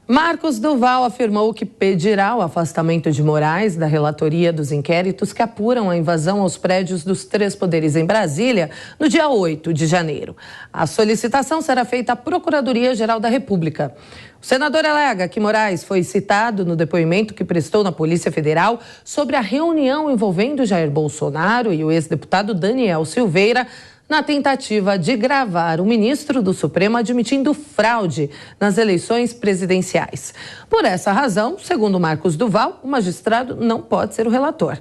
Marcos Duval afirmou que pedirá o afastamento de Moraes da relatoria dos inquéritos que apuram a invasão aos prédios dos três poderes em Brasília no dia 8 de janeiro. A solicitação será feita à Procuradoria-Geral da República. O senador alega que Moraes foi citado no depoimento que prestou na Polícia Federal sobre a reunião envolvendo Jair Bolsonaro e o ex-deputado Daniel Silveira na tentativa de gravar o ministro do Supremo admitindo fraude nas eleições presidenciais. Por essa razão, segundo Marcos Duval, o magistrado não pode ser o relator.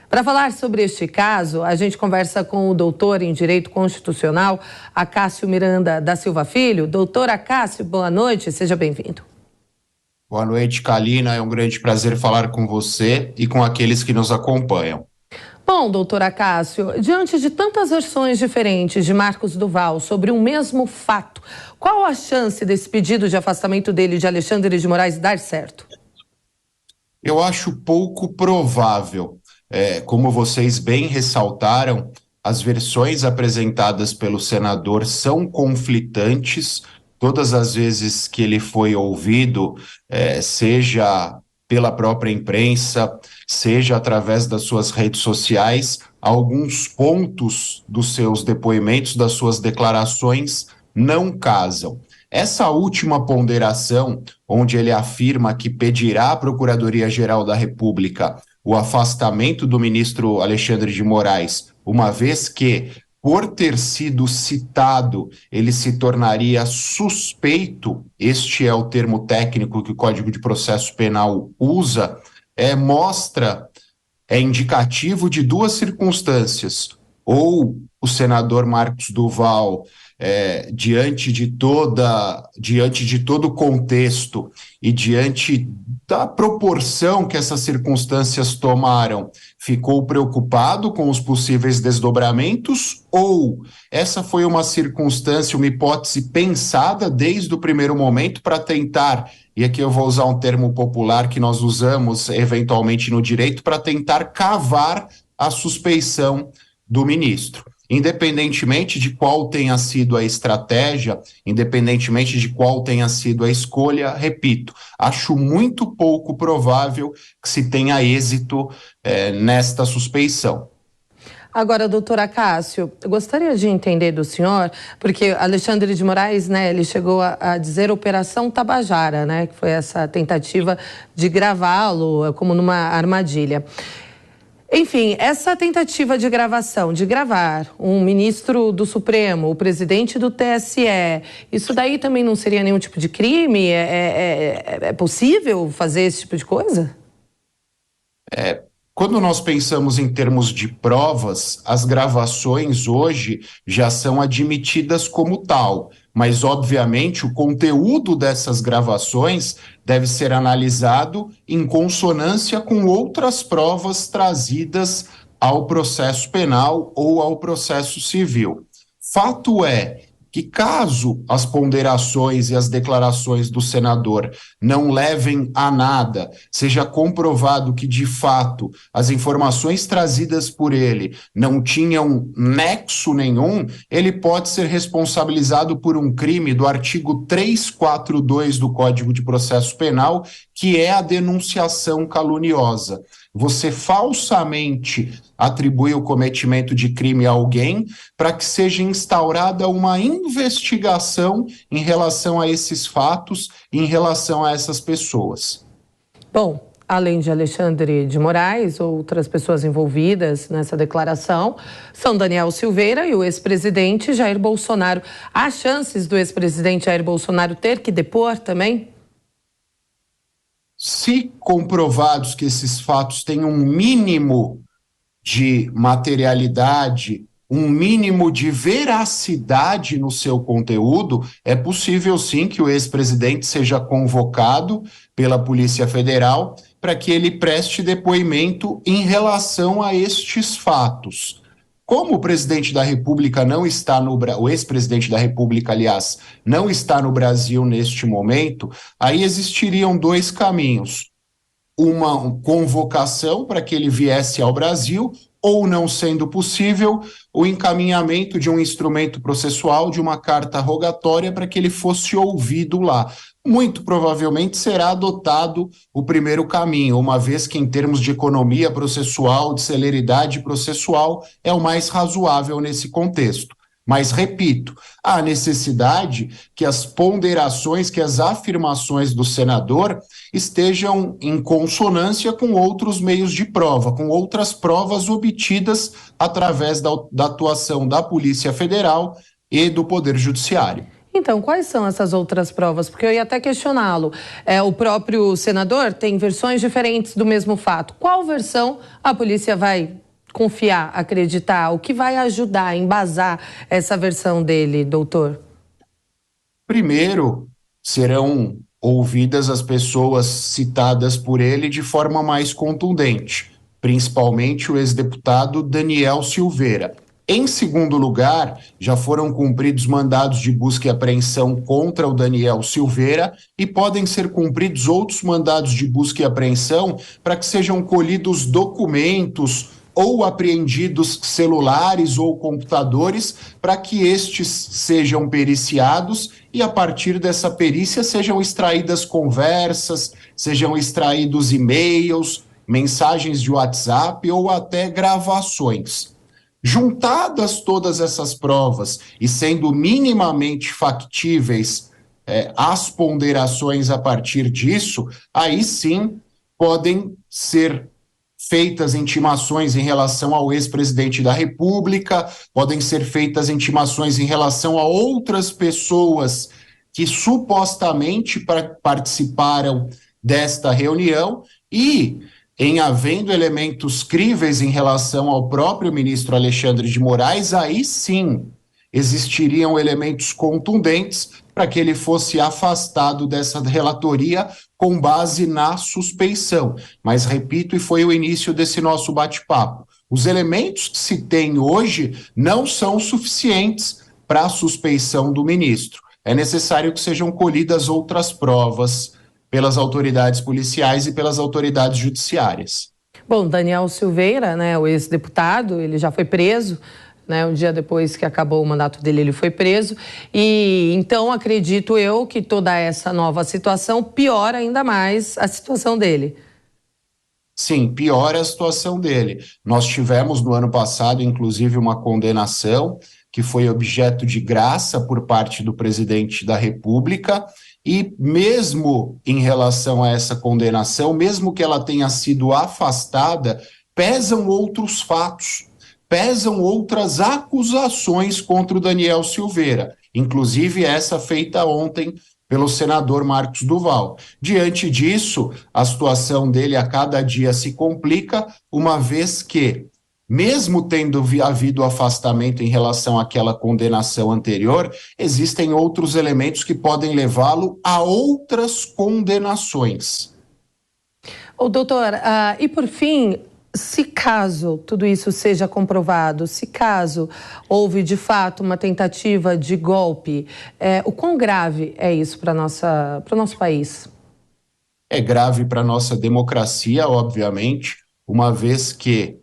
Para falar sobre este caso, a gente conversa com o doutor em Direito Constitucional, Acácio Miranda da Silva Filho. Doutor Acácio, boa noite, seja bem-vindo. Boa noite, Kalina. É um grande prazer falar com você e com aqueles que nos acompanham. Bom, doutor Acácio, diante de tantas versões diferentes de Marcos Duval sobre o mesmo fato, qual a chance desse pedido de afastamento dele de Alexandre de Moraes dar certo? Eu acho pouco provável. Como vocês bem ressaltaram, as versões apresentadas pelo senador são conflitantes. Todas as vezes que ele foi ouvido, seja pela própria imprensa, seja através das suas redes sociais, alguns pontos dos seus depoimentos, das suas declarações, não casam. Essa última ponderação, onde ele afirma que pedirá à Procuradoria-Geral da República o afastamento do ministro Alexandre de Moraes, uma vez que, por ter sido citado, ele se tornaria suspeito, este é o termo técnico que o Código de Processo Penal usa, é indicativo de duas circunstâncias. Ou o senador Marcos Duval, diante de todo o contexto e diante da proporção que essas circunstâncias tomaram, ficou preocupado com os possíveis desdobramentos, ou essa foi uma circunstância, uma hipótese pensada desde o primeiro momento para tentar, e aqui eu vou usar um termo popular que nós usamos eventualmente no direito, para tentar cavar a suspeição do ministro. Independentemente de qual tenha sido a estratégia, independentemente de qual tenha sido a escolha, repito, acho muito pouco provável que se tenha êxito nesta suspeição. Agora, doutor Acácio, eu gostaria de entender do senhor, porque Alexandre de Moraes, ele chegou a dizer Operação Tabajara, que foi essa tentativa de gravá-lo como numa armadilha. Enfim, essa tentativa de gravar um ministro do Supremo, o presidente do TSE, isso daí também não seria nenhum tipo de crime? É possível fazer esse tipo de coisa? Quando nós pensamos em termos de provas, as gravações hoje já são admitidas como tal, mas obviamente o conteúdo dessas gravações deve ser analisado em consonância com outras provas trazidas ao processo penal ou ao processo civil. Fato é que caso as ponderações e as declarações do senador não levem a nada, seja comprovado que, de fato, as informações trazidas por ele não tinham nexo nenhum, ele pode ser responsabilizado por um crime do artigo 342 do Código de Processo Penal, que é a denunciação caluniosa. Você falsamente atribui o cometimento de crime a alguém para que seja instaurada uma investigação em relação a esses fatos, em relação a essas pessoas. Bom, além de Alexandre de Moraes, outras pessoas envolvidas nessa declaração são Daniel Silveira e o ex-presidente Jair Bolsonaro. Há chances do ex-presidente Jair Bolsonaro ter que depor também? Se comprovados que esses fatos têm um mínimo de materialidade, um mínimo de veracidade no seu conteúdo, é possível sim que o ex-presidente seja convocado pela Polícia Federal para que ele preste depoimento em relação a estes fatos. Como o presidente da República não está o ex-presidente da República, aliás, não está no Brasil neste momento, aí existiriam dois caminhos. Uma convocação para que ele viesse ao Brasil, ou, não sendo possível, o encaminhamento de um instrumento processual, de uma carta rogatória, para que ele fosse ouvido lá. Muito provavelmente será adotado o primeiro caminho, uma vez que, em termos de economia processual, de celeridade processual, é o mais razoável nesse contexto. Mas, repito, há necessidade que as ponderações, que as afirmações do senador estejam em consonância com outros meios de prova, com outras provas obtidas através da atuação da Polícia Federal e do Poder Judiciário. Então, quais são essas outras provas? Porque eu ia até questioná-lo. O próprio senador tem versões diferentes do mesmo fato. Qual versão a polícia vai confiar, acreditar? O que vai ajudar a embasar essa versão dele, doutor? Primeiro, serão ouvidas as pessoas citadas por ele de forma mais contundente, principalmente o ex-deputado Daniel Silveira. Em segundo lugar, já foram cumpridos mandados de busca e apreensão contra o Daniel Silveira e podem ser cumpridos outros mandados de busca e apreensão para que sejam colhidos documentos ou apreendidos celulares ou computadores para que estes sejam periciados e, a partir dessa perícia, sejam extraídas conversas, sejam extraídos e-mails, mensagens de WhatsApp ou até gravações. Juntadas todas essas provas e sendo minimamente factíveis as ponderações a partir disso, aí sim podem ser feitas intimações em relação ao ex-presidente da República, podem ser feitas intimações em relação a outras pessoas que supostamente participaram desta reunião e, em havendo elementos críveis em relação ao próprio ministro Alexandre de Moraes, aí sim existiriam elementos contundentes para que ele fosse afastado dessa relatoria com base na suspeição. Mas, repito, e foi o início desse nosso bate-papo, os elementos que se tem hoje não são suficientes para a suspeição do ministro. É necessário que sejam colhidas outras provas pelas autoridades policiais e pelas autoridades judiciárias. Bom, Daniel Silveira, né, o ex-deputado, ele já foi preso, né, um dia depois que acabou o mandato dele, ele foi preso. E então acredito eu que toda essa nova situação piora ainda mais a situação dele. Sim, piora a situação dele. Nós tivemos no ano passado, inclusive, uma condenação que foi objeto de graça por parte do presidente da República. E mesmo em relação a essa condenação, mesmo que ela tenha sido afastada, pesam outros fatos, pesam outras acusações contra o Daniel Silveira, inclusive essa feita ontem pelo senador Marcos Duval. Diante disso, a situação dele a cada dia se complica, uma vez que, mesmo tendo havido afastamento em relação àquela condenação anterior, existem outros elementos que podem levá-lo a outras condenações. Doutor, e por fim, se caso tudo isso seja comprovado, se caso houve de fato uma tentativa de golpe, o quão grave é isso para o nosso país? É grave para a nossa democracia, obviamente, uma vez que,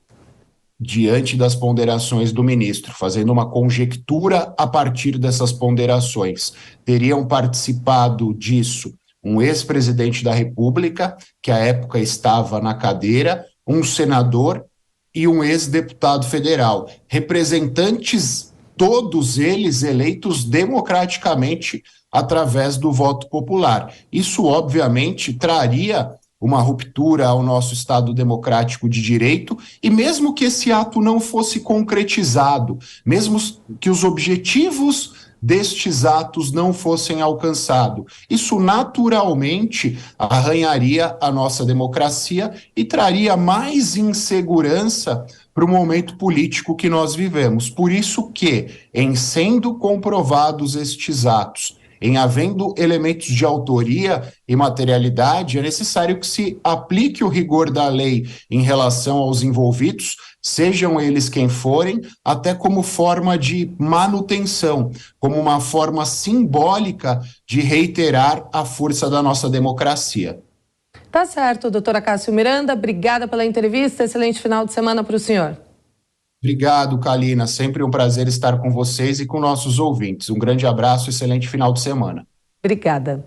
diante das ponderações do ministro, fazendo uma conjectura a partir dessas ponderações, teriam participado disso um ex-presidente da República, que à época estava na cadeira, um senador e um ex-deputado federal, representantes, todos eles eleitos democraticamente através do voto popular. Isso, obviamente, traria uma ruptura ao nosso Estado democrático de direito, e mesmo que esse ato não fosse concretizado, mesmo que os objetivos destes atos não fossem alcançados, isso naturalmente arranharia a nossa democracia e traria mais insegurança para o momento político que nós vivemos. Por isso que, em sendo comprovados estes atos, em havendo elementos de autoria e materialidade, é necessário que se aplique o rigor da lei em relação aos envolvidos, sejam eles quem forem, até como forma de manutenção, como uma forma simbólica de reiterar a força da nossa democracia. Tá certo, doutora Cássio Miranda, obrigada pela entrevista, excelente final de semana para o senhor. Obrigado, Kalina. Sempre um prazer estar com vocês e com nossos ouvintes. Um grande abraço, excelente final de semana. Obrigada.